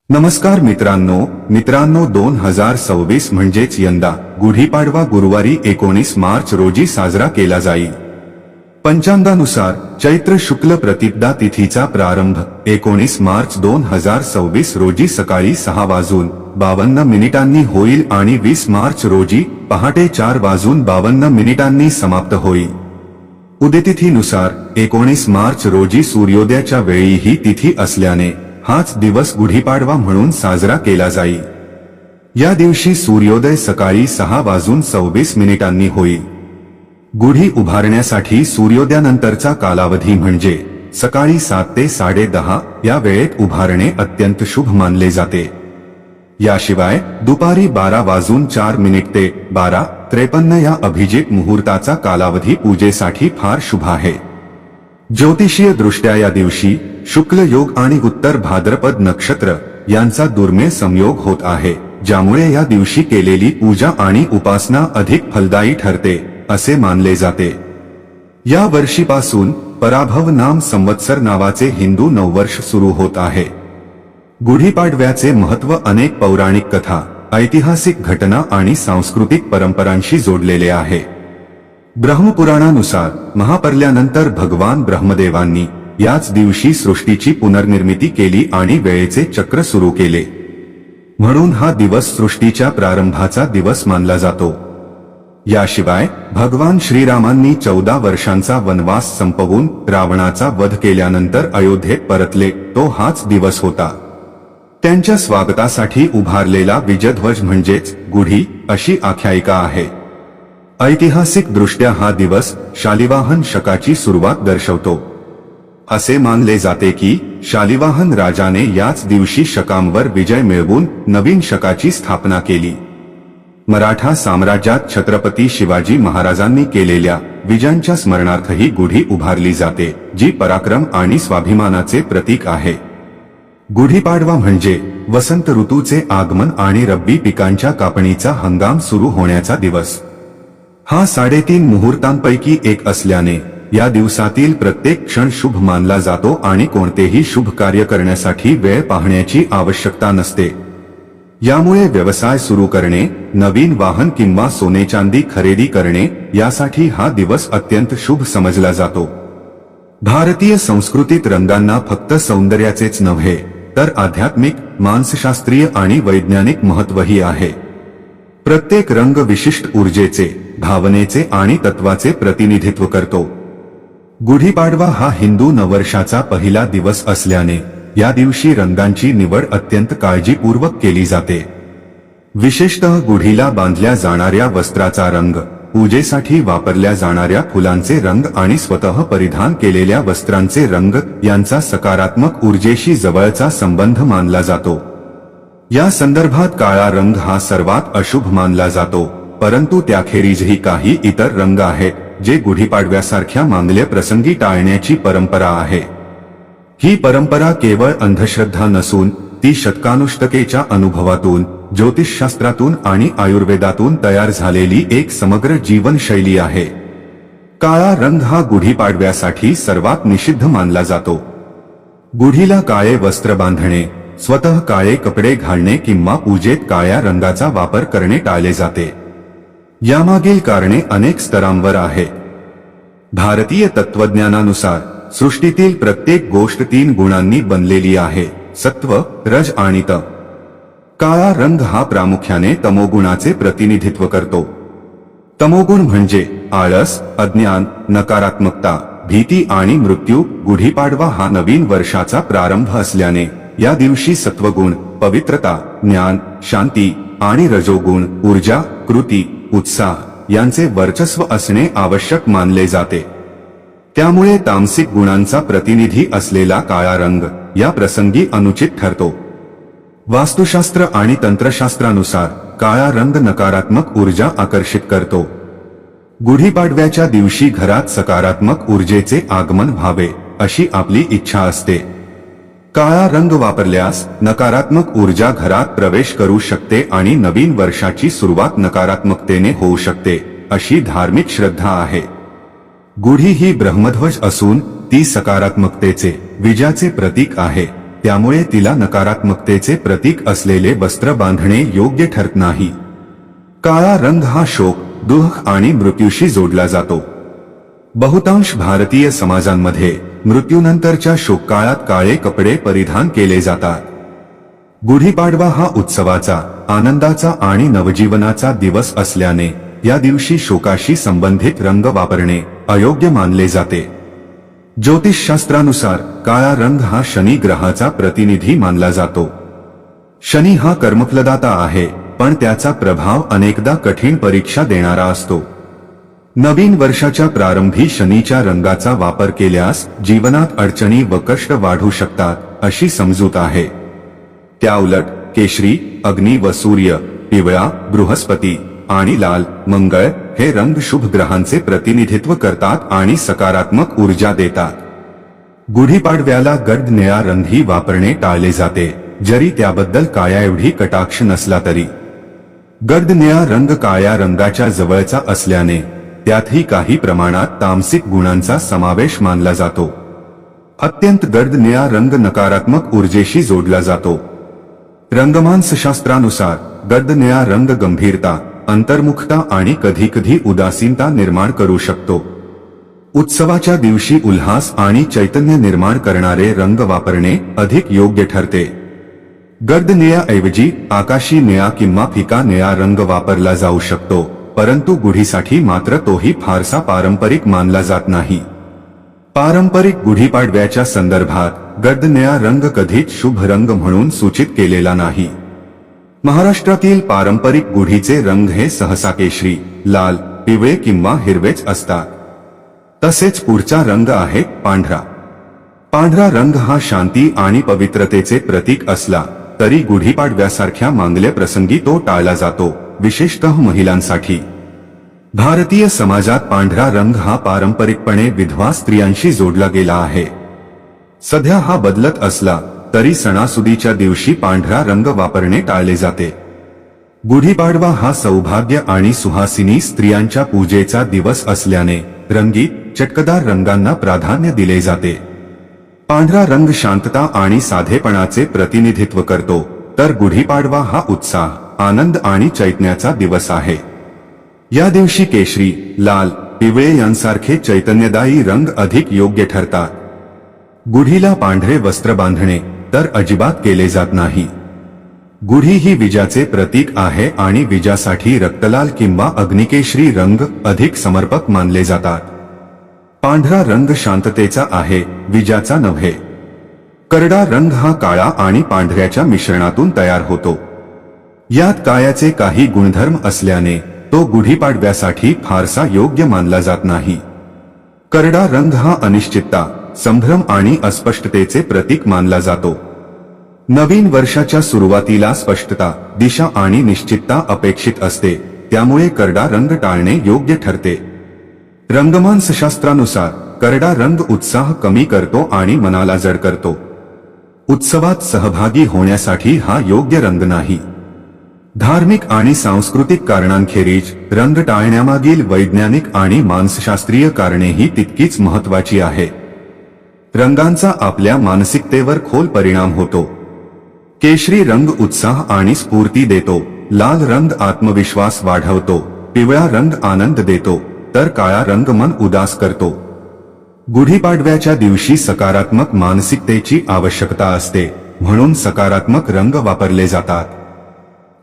नमस्कार मित्रांनो 2026 म्हणजेच यंदा गुढीपाडवा गुरुवारी 19 मार्च रोजी साजरा केला जाईल। पंचांगानुसार चैत्र शुक्ल प्रतिपदा तिथीचा प्रारंभ 19 मार्च 2026 रोजी सकाळी 6:52 होईल आणि 20 मार्च रोजी पहाटे 4:52 समाप्त होईल। उदयतिथीनुसार 19 मार्च रोजी सूर्योदयाच्या वेळी ही तिथी असल्याने हाच दिवस गुढीपाडवा म्हणून साजरा केला जाईल। या दिवशी सूर्योदय सकाळी 6:26 होईल। गुढी उभारण्यासाठी सूर्योदयानंतरचा कालावधी म्हणजे सकाळी 7 ते 10:30 या वेळेत उभारणे अत्यंत शुभ मानले जाते। याशिवाय दुपारी 12:04 ते 12:53 या अभिजित मुहूर्ताचा कालावधी पूजेसाठी फार शुभ आहे। ज्योतिषीय दृष्ट्या या दिवशी शुक्ल योग आणि उत्तर भाद्रपद नक्षत्र यांचा दुर्मिळ संयोग होत आहे, ज्यामुळे या दिवशी केलेली पूजा आणि उपासना अधिक फलदायी ठरते असे मानले जाते। या वर्षीपासून पराभव नाम संवत्सर नावाचे हिंदू नववर्ष सुरू होत आहे। गुढीपाडव्याचे महत्त्व अनेक पौराणिक कथा, ऐतिहासिक घटना आणि सांस्कृतिक परंपरांशी जोडलेले आहे। ब्रह्मपुराणानुसार महापर्ल्यानंतर भगवान ब्रह्मदेवांनी याच दिवशी सृष्टीची पुनर्निर्मिती केली आणि वेळेचे चक्र सुरू केले, म्हणून हा दिवस सृष्टीच्या प्रारंभाचा दिवस मानला जातो। याशिवाय भगवान श्रीरामांनी 14 वर्षांचा वनवास संपवून रावणाचा वध केल्यानंतर अयोध्येत परतले तो हाच दिवस होता। त्यांच्या स्वागतासाठी उभारलेला विजयध्वज म्हणजेच गुढी अशी आख्यायिका आहे। ऐतिहासिक दृष्ट्या हा दिवस शालिवाहन शकाची सुरुवात दर्शवतो। असे मानले जाते की शालिवाहन राजाने याच दिवशी शकांवर विजय मिळवून नवीन शकाची स्थापना केली। मराठा साम्राज्यात छत्रपती शिवाजी महाराजांनी केलेल्या विजयांच्या स्मरणार्थ ही गुढी उभारली जाते, जी पराक्रम आणि स्वाभिमानाचे प्रतीक आहे। गुढीपाडवा म्हणजे वसंत ऋतूचे आगमन आणि रब्बी पिकांच्या कापणीचा हंगाम सुरू होण्याचा दिवस। हा 3.5 मुहूर्तांपैकी एक असल्याने या दिवसातील प्रत्येक क्षण शुभ मानला जातो आणि कोणतेही शुभ कार्य करण्यासाठी वेळ पाहण्याची आवश्यकता नसते। यामुळे व्यवसाय सुरू करणे, नवीन वाहन किंवा सोने चांदी खरेदी करणे यासाठी हा दिवस अत्यंत शुभ समजला जातो। भारतीय संस्कृतीत रंगांना फक्त सौंदर्याचेच नव्हे तर आध्यात्मिक, मानसशास्त्रीय आणि वैज्ञानिक महत्त्वही आहे। प्रत्येक रंग विशिष्ट ऊर्जेचे, भावनेचे आणि तत्वाचे प्रतिनिधित्व करतो। गुढीपाडवा हा हिंदू नववर्षाचा पहिला दिवस असल्याने या दिवशी रंगांची निवड अत्यंत काळजीपूर्वक केली जाते। विशेषतः गुढीला बांधल्या जाणाऱ्या वस्त्राचा रंग, पूजेसाठी वापरल्या जाणाऱ्या फुलांचे रंग आणि स्वतः परिधान केलेल्या वस्त्रांचे रंग यांचा सकारात्मक ऊर्जेशी जवळचा संबंध मानला जातो। या संदर्भात काळा रंग हा सर्वात अशुभ मानला जातो, परंतु त्याखेरीजही काही इतर रंग आहेत जे गुढीपाडव्यासारख्या मांगल्य प्रसंगी टाळण्याची परंपरा आहे। ही परंपरा केवळ अंधश्रद्धा नसून ती शतकानुशतकेच्या अनुभवातून, ज्योतिषशास्त्रातून आणि आयुर्वेदातून तयार झालेली एक समग्र जीवनशैली आहे। काळा रंग हा गुढीपाडव्यासाठी सर्वात निषिद्ध मानला जातो। गुढीला काळे वस्त्र बांधणे, स्वतः काळे कपडे घालणे किंवा पूजेत काळ्या रंगाचा वापर करणे टाळले जाते। यामागील कारणे अनेक स्तरांवर आहेत। भारतीय तत्वज्ञानानुसार सृष्टीतील प्रत्येक गोष्ट 3 गुणांनी बनलेली आहे: सत्व, रज आणि तम। काळा रंग हा प्रामुख्याने तमोगुणाचे प्रतिनिधित्व करतो। तमोगुण म्हणजे आळस, अज्ञान, नकारात्मकता, भीती आणि मृत्यू। गुढीपाडवा हा नवीन वर्षाचा प्रारंभ असल्याने या दिवशी सत्वगुण, पवित्रता, ज्ञान, शांती आणि रजोगुण, ऊर्जा, कृती, उत्साह यांचे वर्चस्व असणे आवश्यक मानले जाते। त्यामुळे तामसिक गुणांचा प्रतिनिधी असलेला काळा रंग या प्रसंगी अनुचित ठरतो। वास्तुशास्त्र आणि तंत्रशास्त्रानुसार काळा रंग नकारात्मक ऊर्जा आकर्षित करतो। गुढीपाडव्याच्या दिवशी घरात सकारात्मक ऊर्जेचे आगमन व्हावे अशी आपली इच्छा असते। काळा रंग वापरल्यास नकारात्मक ऊर्जा घरात प्रवेश करू शकते आणि नवीन वर्षाची सुरुवात नकारात्मकतेने होऊ शकते अशी धार्मिक श्रद्धा आहे। गुढी ही ब्रह्मध्वज असून ती सकारात्मकतेचे, विजयाचे प्रतीक आहे। त्यामुळे तिला नकारात्मकतेचे प्रतीक असलेले वस्त्र बांधणे योग्य ठरत नाही. काळा रंग हा शोक, दुःख आणि मृत्यूशी जोडला जातो. बहुतांश भारतीय समाजांमध्ये मृत्यूनंतरच्या शोककाळात काळे कपडे परिधान केले जातात. गुढीपाडवा हा उत्सवाचा, आनंदाचा आणि नवजीवनाचा दिवस असल्याने या दिवशी शोकाशी संबंधित रंग वापरणे अयोग्य मानले जाते. ज्योतिषशास्त्रानुसार काळा रंग हा शनी ग्रहाचा प्रतिनिधी मानला जातो. शनी हा कर्मफलदाता आहे, पण त्याचा प्रभाव अनेकदा कठीण परीक्षा देणारा असतो. नवीन वर्षाच्या प्रारंभी शनीच्या रंगाचा वापर केल्यास जीवनात अडचणी व कष्ट वाढू शकतात, अशी समजूत आहे. त्याउलट केशरी, अग्नी व सूर्य, पिवळा, बृहस्पती आणि लाल, मंगळ हे रंग शुभ ग्रहांचे प्रतिनिधित्व करतात आणि सकारात्मक ऊर्जा देतात. गुढीपाडव्याला गर्द निळा रंगही वापरणे टाळले जाते, जरी त्याबद्दल काळ्याएवढी कटाक्ष नसला तरी. गर्द निळा रंग काळ्या रंगाच्या जवळचा असल्याने त्यातही काही प्रमाणात तामसिक गुणांचा समावेश मानला जातो. अत्यंत गर्द निळा रंग नकारात्मक ऊर्जेशी जोडला जातो. रंगमानसशास्त्रानुसार गर्द निळा रंग गंभीरता, अंतर्मुखता आणि कधीकधी उदासीनता निर्माण करू शकतो. उत्सवाच्या दिवशी उल्हास आणि चैतन्य निर्माण करणारे रंग वापरणे अधिक योग्य ठरते. गर्द निळ्याऐवजी आकाशी निळा किंवा फिका निळा रंग वापरला जाऊ शकतो, परंतु गुढीसाठी मात्र तोही फारसा पारंपरिक मानला जात नाही. पारंपरिक गुढीपाडव्याच्या संदर्भात गर्द निळा रंग कधीच शुभ रंग म्हणून सूचित केलेला नाही. महाराष्ट्रातील पारंपरिक गुढीचे रंग हे सहसा केशरी, लाल, पिवळे किंवा हिरवेच असतात. तसेच पुढचा रंग आहे पांढरा. पांढरा रंग हा शांती आणि पवित्रतेचे प्रतीक असला तरी गुढीपाडव्यासारख्या मांगल्य प्रसंगी तो टाळला जातो, विशेषतः महिलांसाठी. भारतीय समाजात पांढरा रंग हा पारंपरिकपणे विधवा स्त्रियांशी जोडला गेला आहे. सध्या हा बदलत असला तरी सणासुदीच्या दिवशी पांढरा रंग वापरणे टाळले जाते. गुढीपाडवा हा सौभाग्य आणि सुहासिनी स्त्रियांच्या पूजेचा दिवस असल्याने रंगीत, चटकदार रंगांना प्राधान्य दिले जाते. पांढरा रंग शांतता आणि साधेपणाचे प्रतिनिधित्व करतो, तर गुढीपाडवा हा उत्साह, आनंद आणि चैतन्याचा दिवस आहे. या दिवशी केशरी, लाल, पिवळे यांसारखे चैतन्यदायी रंग अधिक योग्य ठरतात. गुढीला पांढरे वस्त्र बांधणे तर अजिबात केले जात नाही. गुढी ही विजाचे प्रतीक आहे आणि विजासाठी रक्तलाल किंवा अग्निकेशरी रंग अधिक समर्पक मानले जातात. पांढरा रंग शांततेचा आहे, विजाचा नव्हे. करडा रंग हा काळा आणि पांढऱ्याच्या मिश्रणातून तयार होतो. यात काळ्याचे काही गुणधर्म असल्याने तो गुढीपाडव्यासाठी फारसा योग्य मानला जात नाही. करडा रंग हा अनिश्चितता, संभ्रम आणि अस्पष्टतेचे प्रतीक मानला जातो. नवीन वर्षाच्या सुरुवातीला स्पष्टता, दिशा आणि निश्चितता अपेक्षित असते, त्यामुळे करडा रंग टाळणे योग्य ठरते. रंगमानसशास्त्रानुसार करडा रंग उत्साह कमी करतो आणि मनाला जड करतो. उत्सवात सहभागी होण्यासाठी हा योग्य रंग नाही. धार्मिक आणि सांस्कृतिक कारणांखेरीज रंग टाळण्यामागील वैज्ञानिक आणि मानसशास्त्रीय कारणेही तितकीच महत्वाची आहेत. रंगांचा आपल्या मानसिकतेवर खोल परिणाम होतो. केशरी रंग उत्साह आणि स्फूर्ती देतो, लाल रंग आत्मविश्वास वाढवतो, पिवळा रंग आनंद देतो, तर काळा रंग मन उदास करतो. गुढीपाडव्याच्या दिवशी सकारात्मक मानसिकतेची आवश्यकता असते, म्हणून सकारात्मक रंग वापरले जातात.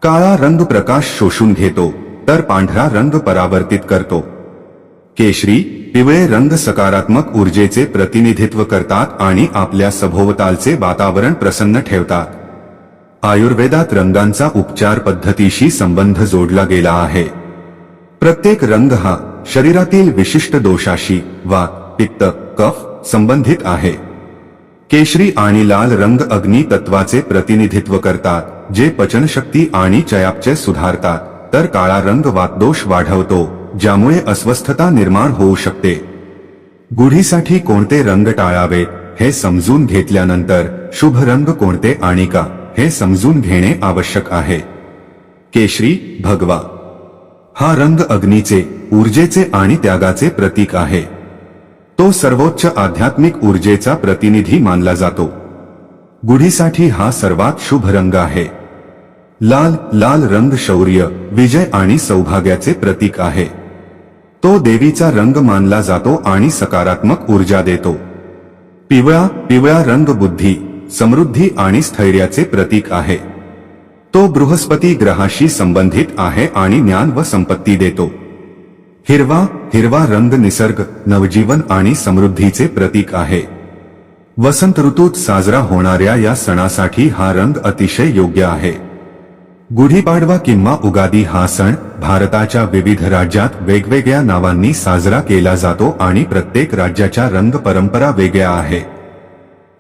काळा रंग प्रकाश शोषून घेतो, तर पांढरा रंग परावर्तित करतो. केशरी, पिवळे रंग सकारात्मक ऊर्जेचे प्रतिनिधित्व करतात आणि आपल्या सभोवतालचे वातावरण प्रसन्न ठेवतात. आयुर्वेदात रंगांचा उपचार पद्धतीशी संबंध जोडला गेला आहे. प्रत्येक रंग हा शरीरातील विशिष्ट दोषाशी, वात, पित्त, कफ संबंधित आहे. केशरी आणि लाल रंग अग्नी तत्वाचे प्रतिनिधित्व करतात, जे पचनशक्ती आणि चयापचय सुधारतात, तर काळा रंग वातदोष वाढवतो, ज्यामुळे अस्वस्थता निर्माण होऊ शकते. गुढीसाठी कोणते रंग टाळावेत हे समजून घेतल्यानंतर शुभ रंग कोणते आणि का हे समजून घेणे आवश्यक आहे. केशरी, भगवा हा रंग अग्नीचे, ऊर्जेचे आणि त्यागाचे प्रतीक आहे. तो सर्वोच्च आध्यात्मिक ऊर्जेचा प्रतिनिधी मानला जातो. गुढीसाठी हा सर्वात शुभ रंग आहे. लाल लाल रंग शौर्य, विजय आणि सौभाग्याचे प्रतीक आहे. तो देवीचा रंग मानला जातो आणि सकारात्मक ऊर्जा देतो. पिवळा रंग बुद्धी, समृद्धी आणि स्थैर्याचे प्रतीक आहे. तो बृहस्पती ग्रहाशी संबंधित आहे आणि ज्ञान व संपत्ती देतो. हिरवा रंग निसर्ग, नवजीवन आणि समृद्धीचे प्रतीक आहे. वसंत ऋतूत साजरा होणाऱ्या या सणासाठी हा रंग अतिशय योग्य आहे. गुढीपाडवा किंवा उगादी हा सण भारताच्या विविध राज्यात वेगवेगळ्या नावांनी साजरा केला जातो आणि प्रत्येक राज्याच्या रंग परंपरा वेगळ्या आहे.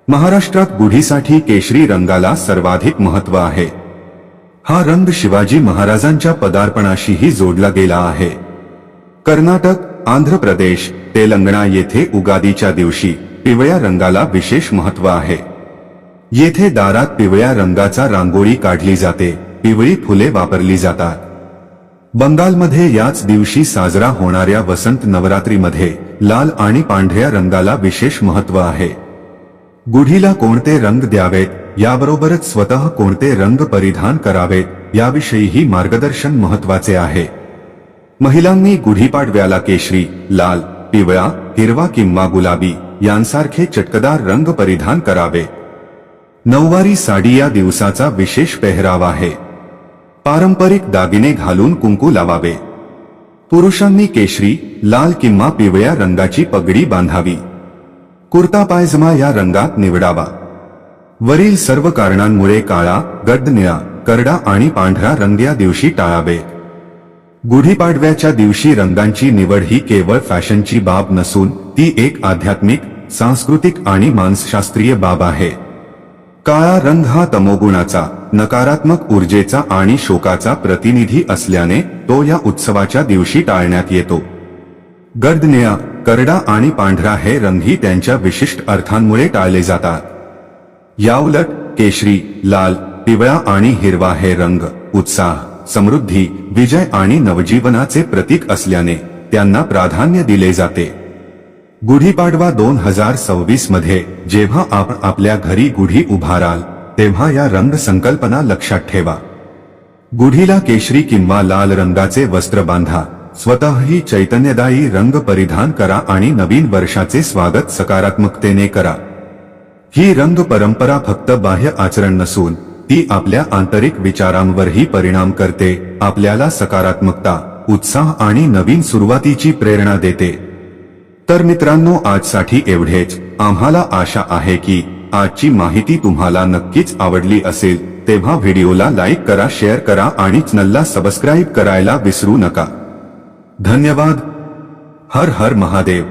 महाराष्ट्रात गुढीसाठी केशरी रंगाला सर्वाधिक महत्त्व आहे. हा रंग शिवाजी महाराजांच्या पदार्पणाशीही जोडला गेला आहे. कर्नाटक, आंध्र प्रदेश, तेलंगणा येथे उगादीच्या दिवशी पिवळ्या रंगाला विशेष महत्त्व आहे. येथे दारात पिवळ्या रंगाचा रांगोळी काढली जाते, पिवळी फुले वापरली जातात. बंगालमध्ये याच दिवशी साजरा होणाऱ्या वसंत नवरात्रीमध्ये लाल आणि पांढऱ्या रंगाला विशेष महत्त्व आहे. गुढीला कोणते रंग द्यावेत याबरोबरच स्वतः कोणते रंग परिधान करावेत याविषयीही मार्गदर्शन महत्त्वाचे आहे. महिलांनी गुढीपाडव्याला केशरी, लाल, पिवळा, हिरवा किंवा गुलाबी यांसारखे चटकदार रंग परिधान करावे. नऊवारी साडी या दिवसाचा विशेष पेहराव आहे. पारंपरिक दागिने घालून कुंकू लावावे. पुरुषांनी केशरी, लाल किंवा पिवळ्या रंगाची पगडी बांधावी. कुर्ता पायजमा या रंगात निवडावा. वरील सर्व कारणांमुळे काळा, गडद निळा, करडा आणि पांढरा रंग या दिवशी टाळावे. गुढीपाडव्याच्या दिवशी रंगांची निवड ही केवळ फॅशनची बाब नसून ती एक आध्यात्मिक, सांस्कृतिक आणि मानसशास्त्रीय बाब आहे. काळा रंग हा तमोगुणाचा, नकारात्मक ऊर्जेचा आणि शोकाचा प्रतिनिधी असल्याने तो या उत्सवाच्या दिवशी टाळण्यात येतो. गडद निळा, करडा आणि पांढरा हे रंगही त्यांच्या विशिष्ट अर्थांमुळे टाळले जातात. याउलट केशरी, लाल, पिवळा आणि हिरवा हे रंग उत्साह, समृद्धी, विजय आणि नवजीवनाचे प्रतीक असल्याने त्यांना प्राधान्य दिले जाते. गुढीपाडवा 2026 मध्ये जेव्हा आपण आपल्या घरी गुढी उभाराल तेव्हा या रंग संकल्पना लक्षात ठेवा. गुढीला केशरी किंवा लाल रंगाचे वस्त्र बांधा. स्वतःही चैतन्यदायी रंग परिधान करा आणि नवीन वर्षाचे स्वागत सकारात्मकतेने करा. ही रंग परंपरा फक्त बाह्य आचरण नसून ती आपल्या आंतरिक विचारांवरही परिणाम करते, आपल्याला सकारात्मकता, उत्साह आणि नवीन सुरुवातीची प्रेरणा देते. तर मित्रांनो, आजसाठी एवढेच. आम्हाला आशा आहे की आजची माहिती तुम्हाला नक्कीच आवडली असेल. तेव्हा व्हिडिओला लाईक करा, शेअर करा आणि चॅनलला सबस्क्राईब करायला विसरू नका. धन्यवाद. हर हर महादेव.